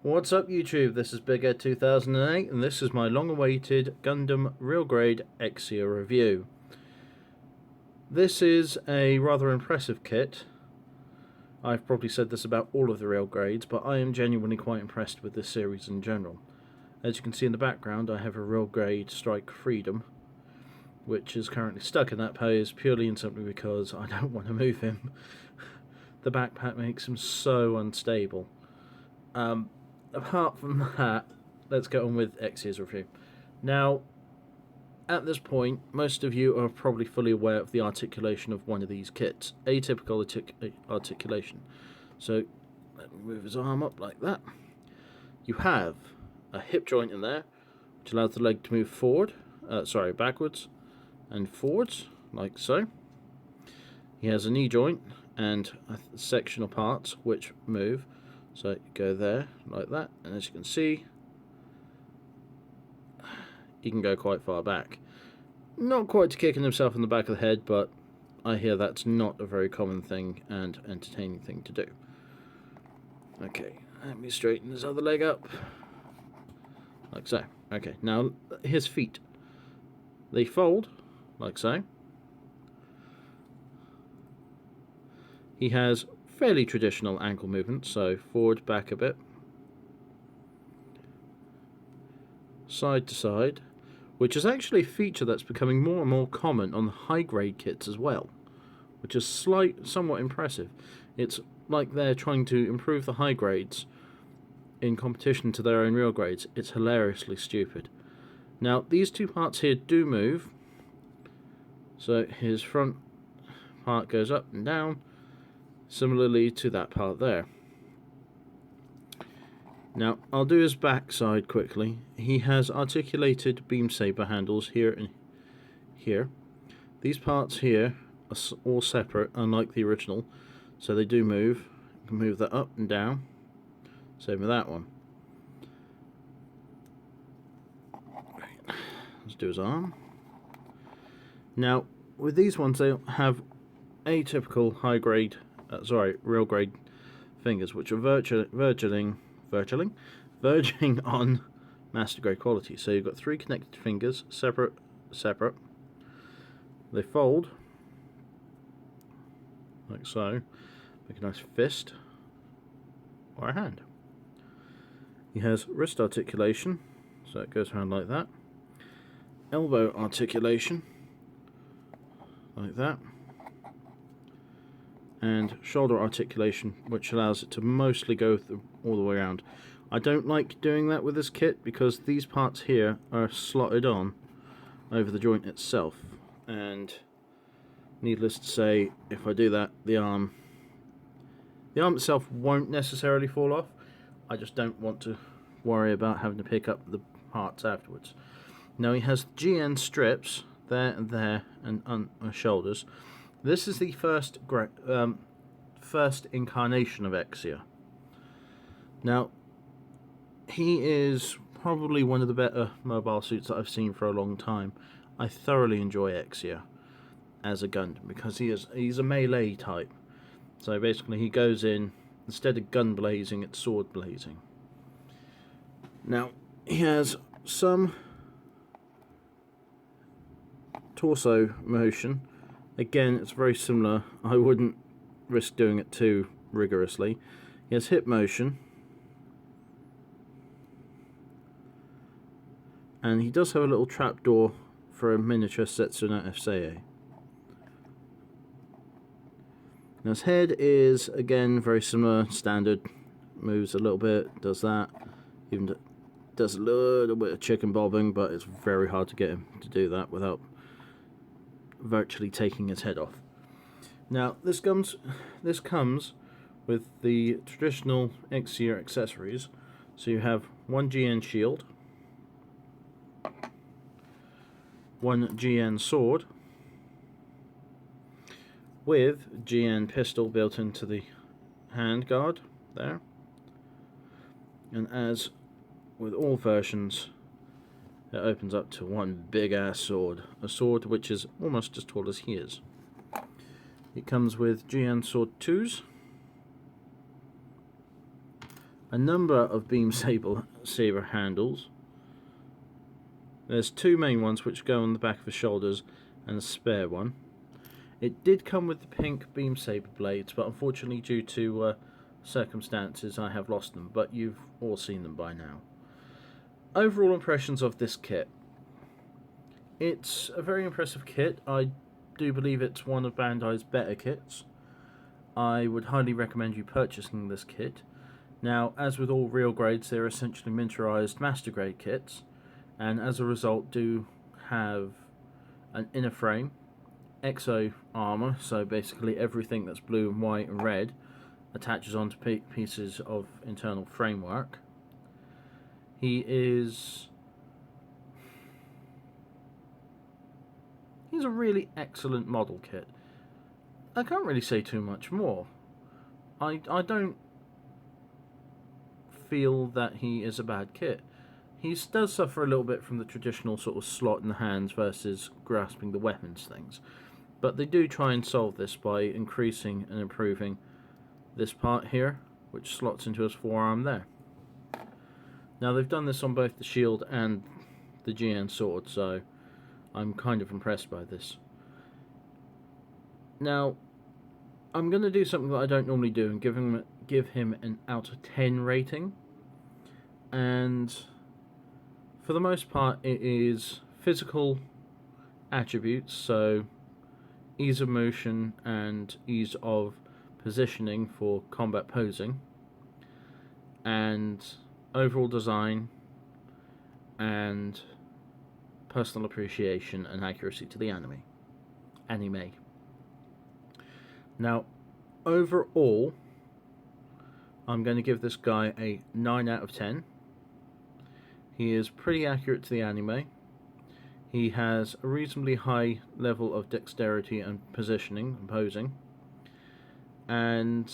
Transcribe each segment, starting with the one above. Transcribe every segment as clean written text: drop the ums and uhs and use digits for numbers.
What's up YouTube, this is Big Ed 2008 and this is my long-awaited Gundam Real Grade Exia review. This is a rather impressive kit. I've probably said this about all of the Real Grades, but I am genuinely quite impressed with this series in general. As you can see in the background, I have a Real Grade Strike Freedom, which is currently stuck in that pose purely and simply because I don't want to move him. The backpack makes him so unstable. Apart from that, let's get on with Exia's review. Now, at this point, most of you are probably fully aware of the articulation of one of these kits. Atypical articulation. So, let me move his arm up like that. You have a hip joint in there, which allows the leg to move backwards and forwards, like so. He has a knee joint and sectional parts which move. So you go there, like that, and as you can see, he can go quite far back. Not quite to kicking himself in the back of the head, but I hear that's not a very common thing and entertaining thing to do. Okay, let me straighten his other leg up. Like so. Okay, now his feet. They fold, like so. He has fairly traditional ankle movements, so forward, back a bit, side to side, which is actually a feature that's becoming more and more common on the high-grade kits as well, which is somewhat impressive. It's like they're trying to improve the high grades in competition to their own real grades. It's hilariously stupid. Now, these two parts here do move, so his front part goes up and down, similarly to that part there. Now, I'll do his back side quickly. He has articulated beam saber handles here and here. These parts here are all separate, unlike the original, so they do move. You can move that up and down. Same with that one. Let's do his arm. Now, with these ones, they have atypical real grade fingers, which are verging on master grade quality. So you've got 3 connected fingers, separate. They fold like so, make a nice fist or a hand. He has wrist articulation, so it goes around like that. Elbow articulation, like that. And shoulder articulation, which allows it to mostly go all the way around. I don't like doing that with this kit because these parts here are slotted on over the joint itself, and needless to say, if I do that, the arm itself won't necessarily fall off. I just don't want to worry about having to pick up the parts afterwards. Now he has GN strips there and there and on shoulders. This is the first incarnation of Exia. Now, he is probably one of the better mobile suits that I've seen for a long time. I thoroughly enjoy Exia as a Gundam because he's a melee type. So basically he goes in, instead of gun blazing, it's sword blazing. Now, he has some torso motion. Again, it's very similar. I wouldn't risk doing it too rigorously. He has hip motion. And he does have a little trapdoor for a miniature Setsuna FCA. Now his head is, again, very similar, standard. Moves a little bit, does that. Even does a little bit of chicken bobbing, but it's very hard to get him to do that without virtually taking his head off. Now this comes with the traditional Exia accessories. So you have one GN shield, one GN sword with GN pistol built into the hand guard there, and as with all versions, it opens up to one big ass sword, a sword which is almost as tall as he is. It comes with GN sword 2s, a number of beam saber handles. There's two main ones which go on the back of the shoulders and a spare one. It did come with the pink beam saber blades, but unfortunately due to circumstances I have lost them, but you've all seen them by now. Overall impressions of this kit. It's a very impressive kit. I do believe it's one of Bandai's better kits. I would highly recommend you purchasing this kit. Now, as with all real grades, they're essentially miniaturized master grade kits, and as a result do have an inner frame, exo armor, so basically everything that's blue and white and red attaches onto pieces of internal framework. He's a really excellent model kit. I can't really say too much more. I don't feel that he is a bad kit. He does suffer a little bit from the traditional sort of slot in the hands versus grasping the weapons things, but they do try and solve this by increasing and improving this part here, which slots into his forearm there. Now they've done this on both the shield and the GN sword, so I'm kind of impressed by this. Now, I'm going to do something that I don't normally do and give him an out of 10 rating. And for the most part it is physical attributes, so ease of motion and ease of positioning for combat posing, and overall design and personal appreciation and accuracy to the anime. Now, overall, I'm going to give this guy a 9 out of 10. He is pretty accurate to the anime. He has a reasonably high level of dexterity and positioning and posing. And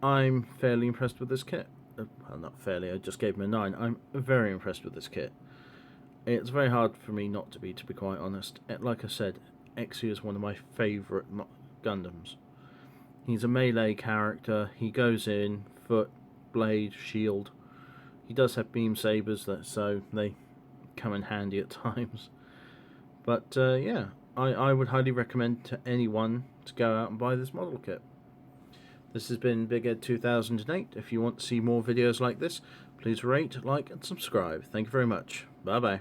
I'm fairly impressed with this kit. Well, not fairly, I just gave him a 9. I'm very impressed with this kit. It's very hard for me not to be quite honest. Like I said, Exia is one of my favourite Gundams. He's a melee character. He goes in, foot, blade, shield. He does have beam sabers, so they come in handy at times. But yeah, I would highly recommend to anyone to go out and buy this model kit. This has been Big Ed 2008. If you want to see more videos like this, please rate, like and subscribe. Thank you very much. Bye bye.